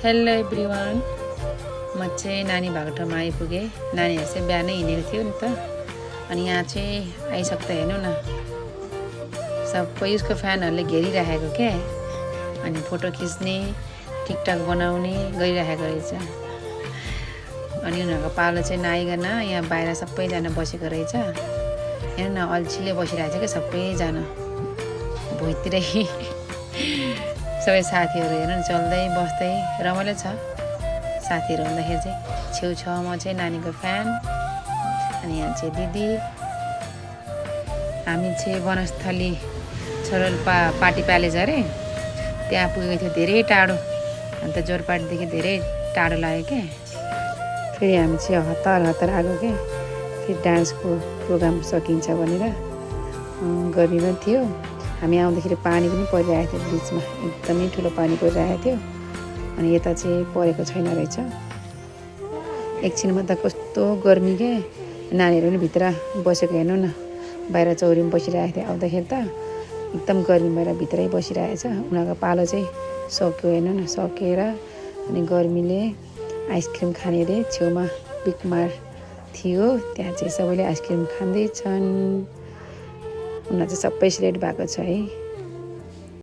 Hello everyone, म चाहिँ नानी भएको ठाउँमा आइपुगेँ। नानीहरू चाहिँ बिहानै हिँडेको थियो नि त, अनि यहाँ चाहिँ आइसक्दा हेर्नु न, सबै उसको फ्यानहरूले घेरिराखेको क्या। अनि फोटो खिच्ने, टिकटक बनाउने गरिराखेको रहेछ। अनि उनीहरूको पालो चाहिँ नआइकन यहाँ बाहिर सबैजना बसेको रहेछ। हेर्नु न, अल्छीले बसिरहेको छ क्या सबैजना भुइँतिरै। सबै साथीहरू हेर्नु न, चल्दै बस्दै रमाइलो छ। साथीहरू हुँदाखेरि चाहिँ छेउछाउमा चाहिँ नानीको फ्यान, अनि यहाँ चाहिँ दिदी। हामी चाहिँ वनस्थली छोरलपा पार्टी प्यालेस अरे त्यहाँ पुगेको थियो, धेरै टाढो। अन्त जोरपाटदेखि धेरै टाढो लाग्यो क्या। फेरि हामी चाहिँ हतार आएको क्या, फेरि डान्सको प्रोग्राम सकिन्छ भनेर। गर्मी पनि थियो, हामी आउँदाखेरि पानी पनि परिरहेको थियो बिचमा, एकदमै ठुलो पानी परिरहेको थियो। अनि यता चाहिँ परेको छैन रहेछ। एकछिनमा त कस्तो गर्मी के, नानीहरू पनि भित्र बसेको हेर्नु न, बाहिर चौरीमा बसिरहेको थियो। आउँदाखेरि त एकदम गर्मी भएर भित्रै बसिरहेछ। उनीहरूको पालो चाहिँ सक्यो हेर्नु न, सकेर अनि गर्मीले आइसक्रिम खाने अरे छेउमा बिकमार थियो, त्यहाँ चाहिँ सबैले आइसक्रिम खाँदैछन्। उनीहरू चाहिँ सबै सिलेक्ट भएको छ है।